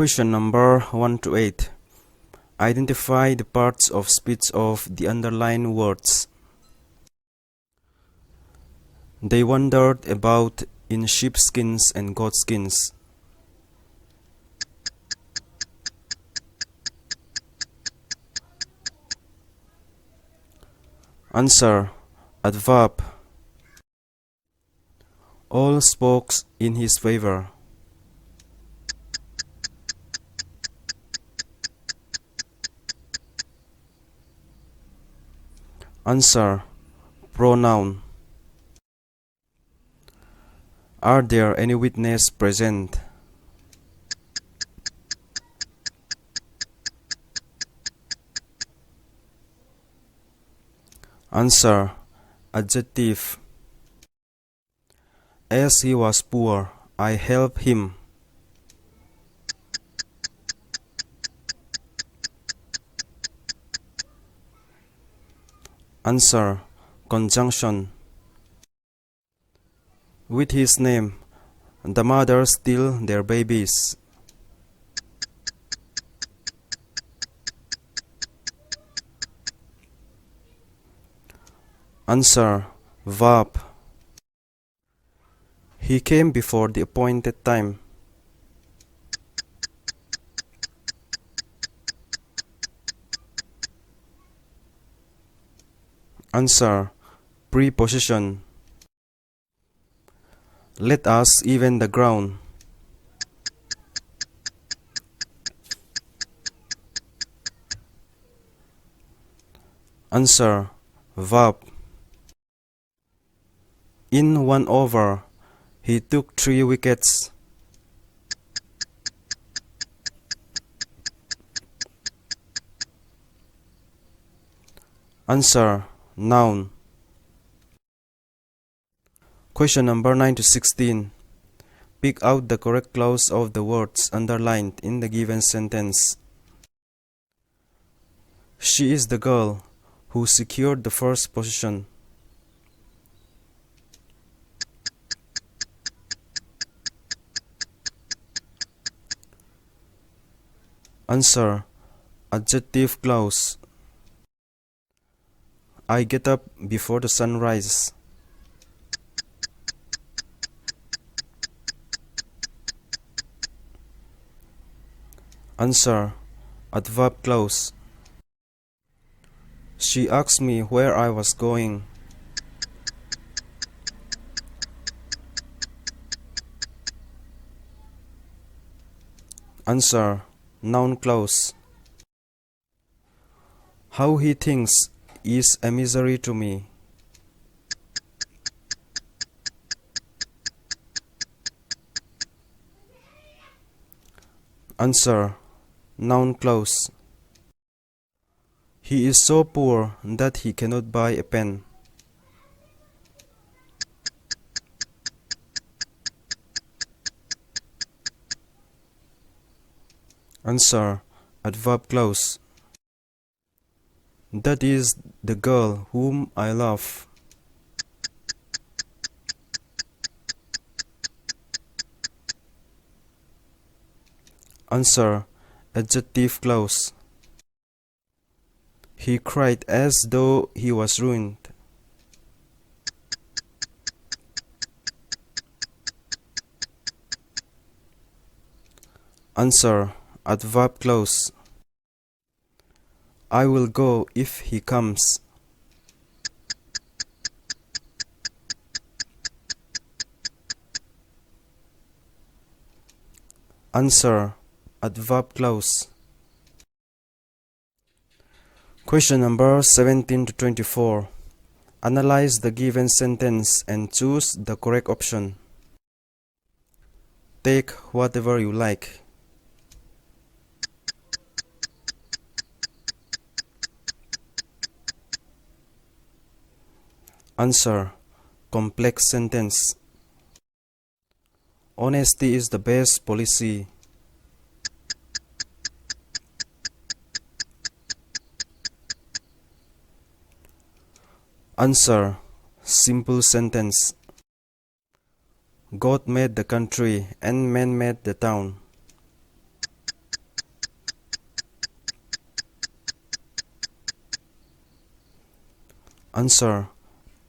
Question number 1 to 8. Identify the parts of speech of the underlined words. They wandered about in sheepskins and goatskins. Answer. Adverb. All spoke in his favor. Answer. Pronoun. Are there any witnesses present? Answer. Adjective. As he was poor, I helped him. Answer. Conjunction. With his name, the mothers steal their babies. Answer. Verb. He came before the appointed time. Answer. Preposition. Let us even the ground. Answer. Verb. In 1 over, he took 3 wickets. Answer. Noun. Question number 9 to 16. Pick out the correct clause of the words underlined in the given sentence. She is the girl who secured the first position. Answer. Adjective clause. I get up before the sun rises. Answer. Adverb clause. She asked me where I was going. Answer. Noun clause. How he thinks is a misery to me. Answer. Noun clause. He is so poor that he cannot buy a pen. Answer. Adverb clause. That is the girl whom I love. Answer. Adjective clause. He cried as though he was ruined. Answer. Adverb clause. I will go if he comes. Answer. Adverb clause. Question number 17 to 24. Analyze the given sentence and choose the correct option. Take whatever you like. Answer. Complex sentence. Honesty is the best policy. Answer. Simple sentence. God made the country and man made the town. Answer.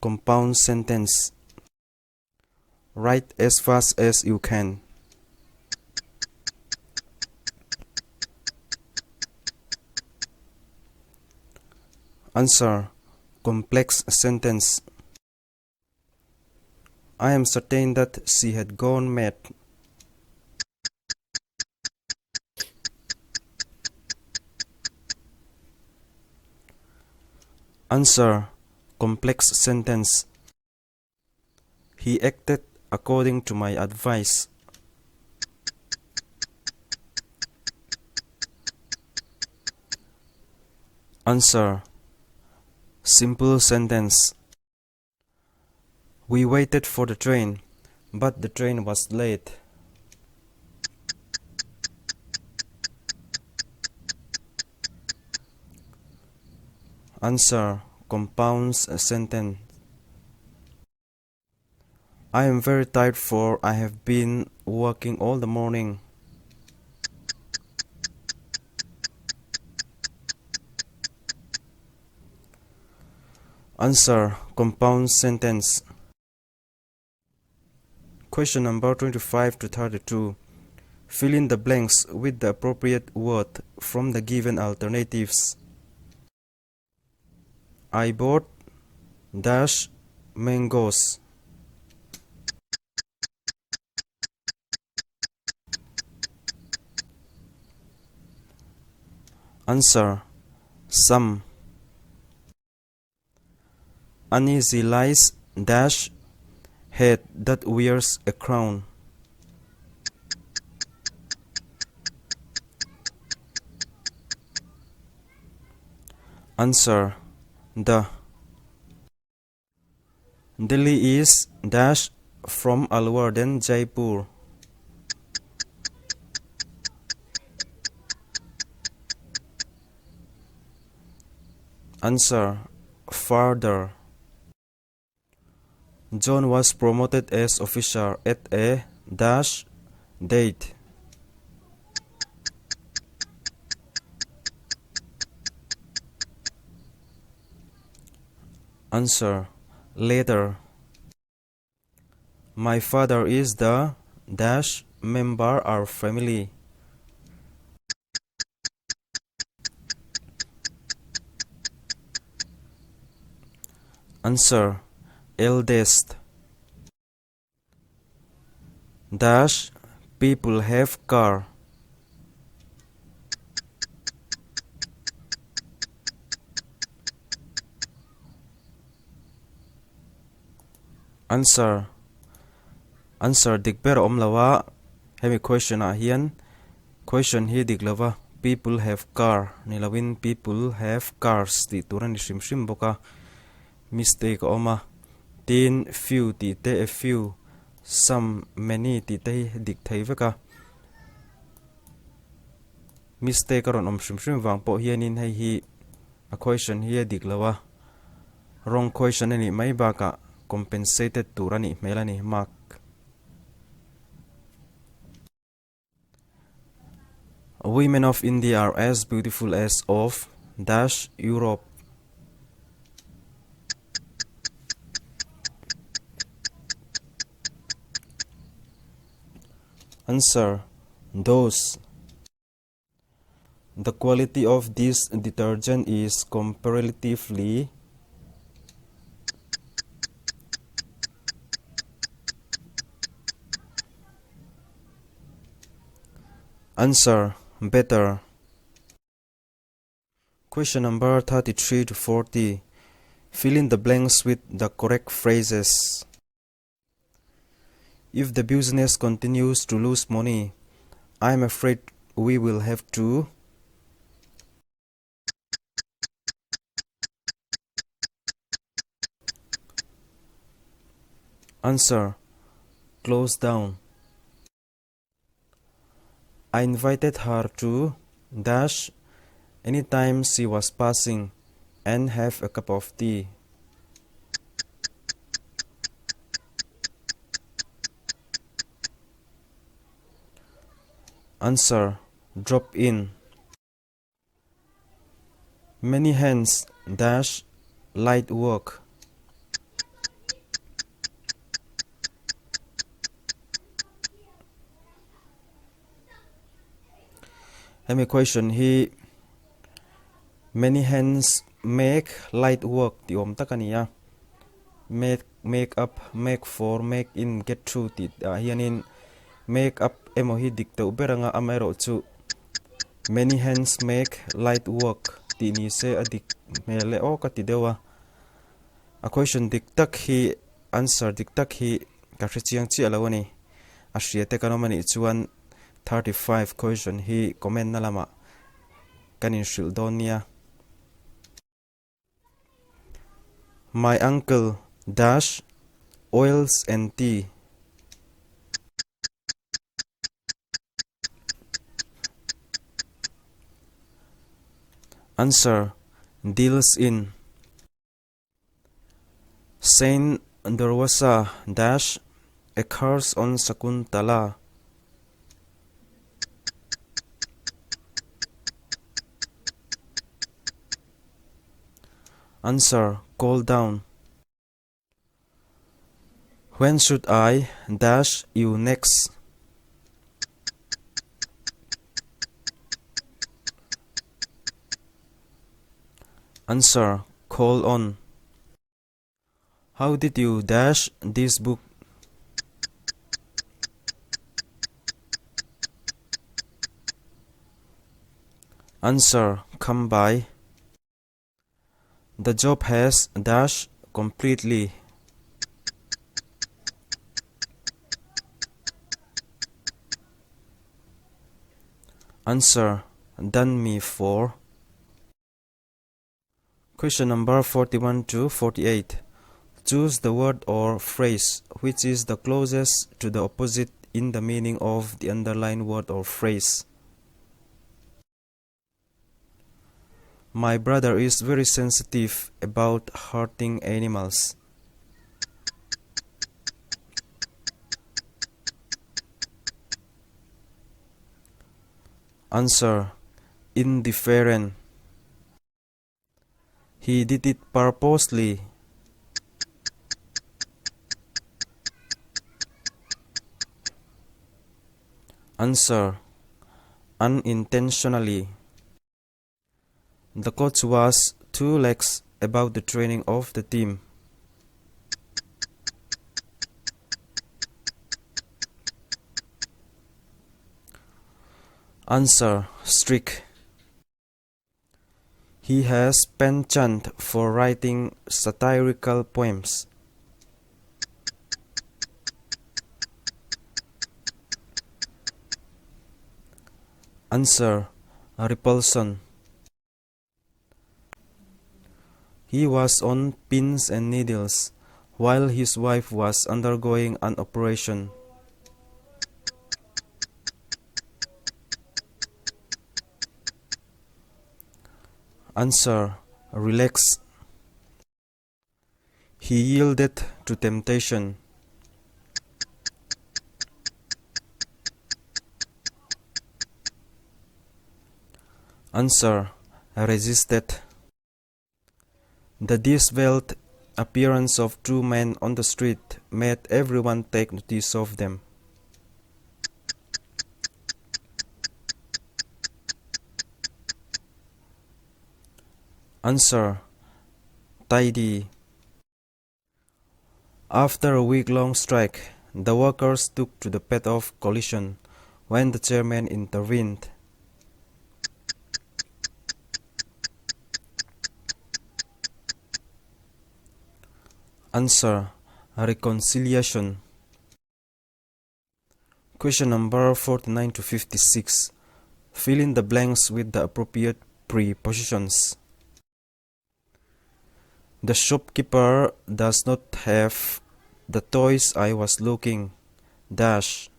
Compound sentence. Write as fast as you can. Answer. Complex sentence. I am certain that she had gone mad. Answer. Complex sentence. He acted according to my advice. Answer. Simple sentence. We waited for the train, but the train was late. Answer. Compound sentence. I am very tired for I have been working all the morning. Answer. Compound sentence. Question number 25 to 32. Fill in the blanks with the appropriate word from the given alternatives. I bought dash mangoes. Answer. Some. Uneasy lies dash head that wears a crown. Answer. The. Delhi is dash from lower than Jaipur. Answer. Farther. John was promoted as officer at a dash date. Answer. Later. My father is the dash member of our family. Answer. Eldest. Dash people have car. Answer. Answer dikber lawa. Hemi question hian. Question hi diklawa. People have car. Nilawin people have cars. Ti turan shim boka. Mistake oma. Tin few ti te a few. Some many ti te dik thai veka. Mistake aron shim wang po hianin hai hi. A question hi diklawa. Wrong question ani mai baka. Compensated turani melani mark. Women of India are as beautiful as of dash Europe. Answer. Those. The quality of this detergent is comparatively. Answer. Better. Question number 33 to 40. Fill in the blanks with the correct phrases. If the business continues to lose money, I am afraid we will have to. Answer. Close down. I invited her to dash anytime she was passing and have a cup of tea. Answer. Drop in. Many hands dash light work. me question he many hands make light work ti om takania make up make for make in get through ti hianin make up emo hi dikto beranga amero chu many hands make light work ti ni se adik mele o ka ti dewa a question diktak hi answer diktak hi ka chiang chi alawani a hriate kanomani chuan 35 question hi comment na lama kanin shil donia my uncle dash oils and tea answer deals in Saint Durwasa dash a curse on Sakuntala answer call down when should I dash you next answer call on how did you dash this book answer come by the job has dash completely answer done me for question number 41 to 48 choose the word or phrase which is the closest to the opposite in the meaning of the underlined word or phrase my brother is very sensitive about hurting animals answer indifferent he did it purposely answer unintentionally the coach was too lax about the training of the team answer strict he has penchant for writing satirical poems answer repulsion he was on pins and needles while his wife was undergoing an operation answer relax he yielded to temptation answer resisted the disheveled appearance of two men on the street made everyone take notice of them answer tidy after a week-long strike the workers took to the path of collision when the chairman intervened answer reconciliation question number 49 to 56 fill in the blanks with the appropriate prepositions the shopkeeper does not have the toys I was looking dash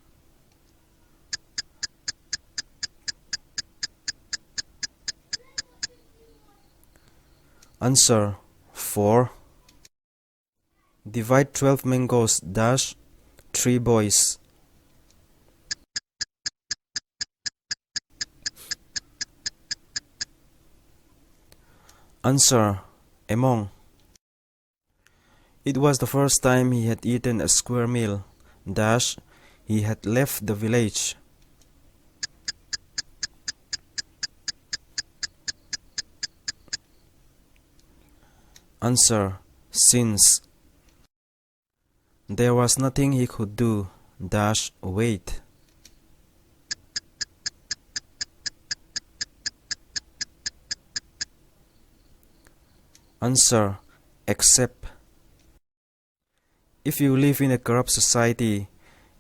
answer 4 divide 12 mangoes dash 3 boys answer among it was the first time he had eaten a square meal dash he had left the village Answer: since. There was nothing he could do. Dash wait. Answer: except. If you live in a corrupt society,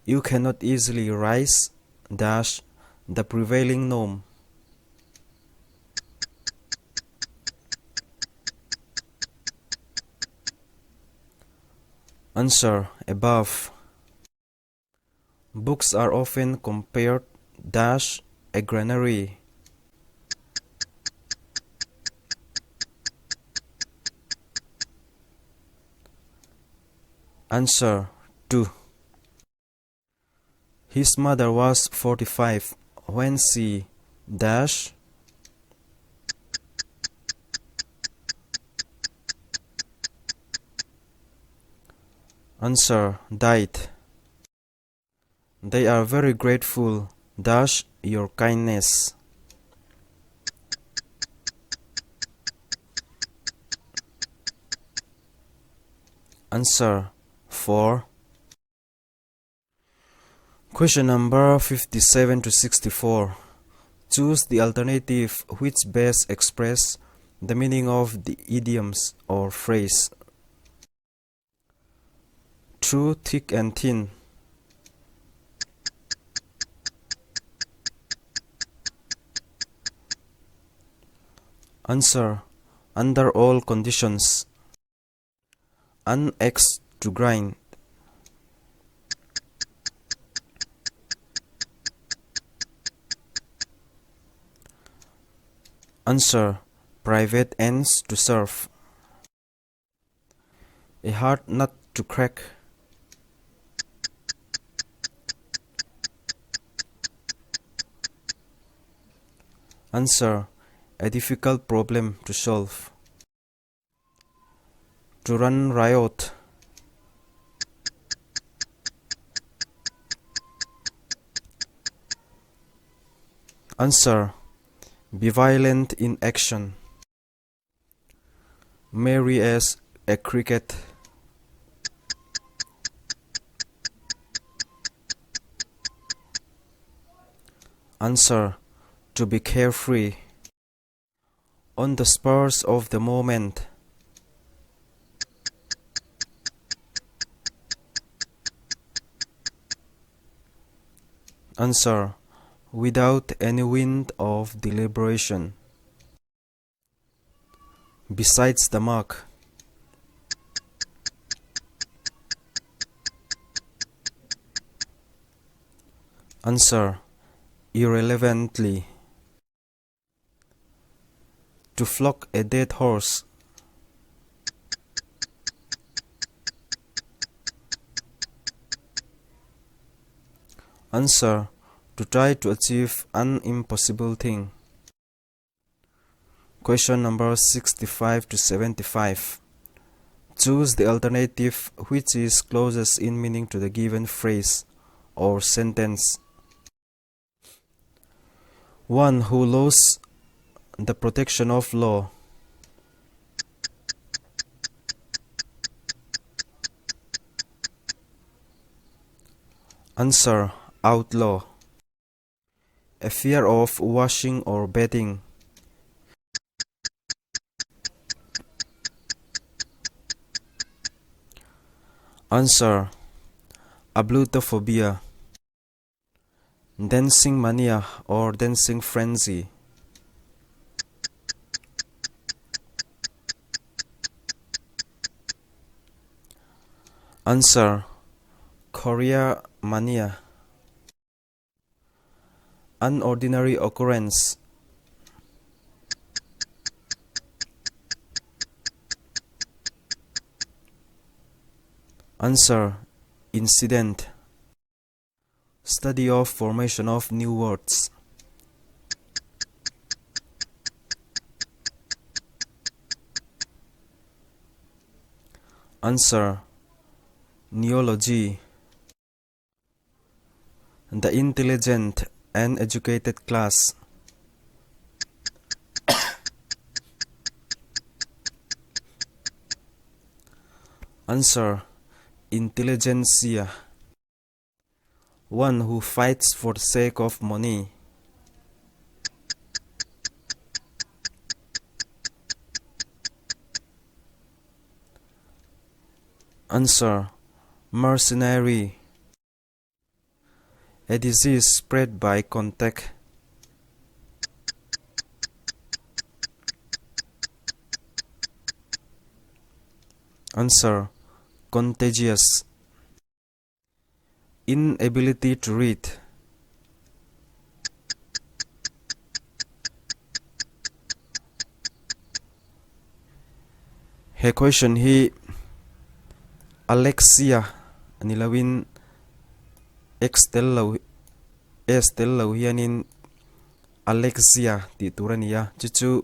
you cannot easily rise dash the prevailing norm. Answer: above. Books are often compared dash a granary. Answer: 2. His mother was 45 when she dash Answer: died. They are very grateful dash your kindness. Answer: 4. Question number 57 to 64. Choose the alternative which best express the meaning of the idioms or phrase. Through thick and thin. Answer: under all conditions. Unaxe to grind. Answer: private ends to serve. A hard nut to crack. Answer: a difficult problem to solve. To run riot. Answer: be violent in action. Merry as a cricket. Answer: to be carefree. On the spurs of the moment. Answer: without any wind of deliberation. Besides the mark. Answer: irrelevantly. To flog a dead horse. Answer: to try to achieve an impossible thing. Question number 65 to 75. Choose the alternative which is closest in meaning to the given phrase or sentence. One who lost the protection of law. Answer: outlaw. A fear of washing or bathing. Answer: ablutophobia. Dancing mania or dancing frenzy. Answer: chorea mania. Unordinary occurrence. Answer: incident. Study of formation of new words. Answer: neology. The intelligent and educated class. Answer: intelligentsia. One who fights for the sake of money. Answer: mercenary. A disease spread by contact. Answer: contagious. Inability to read. He question hi Alexia nilawin x tel lo hianin Alexia ti turania chu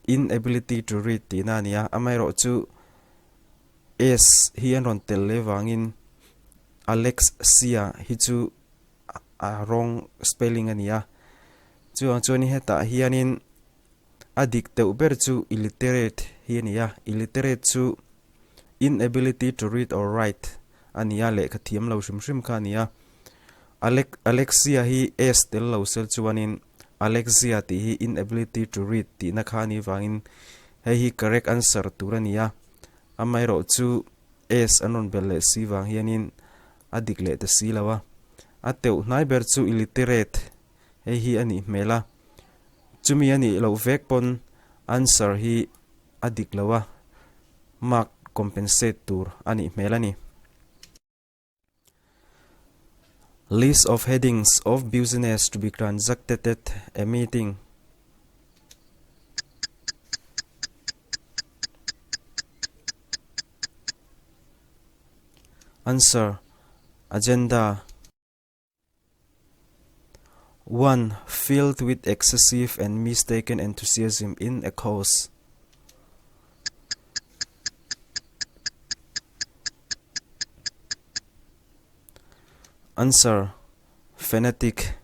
inability to read ti na nia amai ro chu s hian ron tel le wangin Alexia hi chu wrong spelling ania chu ni heta hianin adik te uber chu illiterate hiania illiterate chu inability to read or write ania le khathiam lo shrim kha nia Alexia hi s tel lo sel chuanin Alexia ti hi inability to read ti na kha ni wangin hi correct answer turania amai ro chu s anon bel le si wang hianin adik le te si lawa ateu hnai ber chu illiterate hi ani mela chumi ani lo vek pon answer hi adik lawa mark compensate tur ani melani. List of headings of business to be transacted at a meeting. Answer: agenda. 1. Filled with excessive and mistaken enthusiasm in a cause. Answer: fanatic.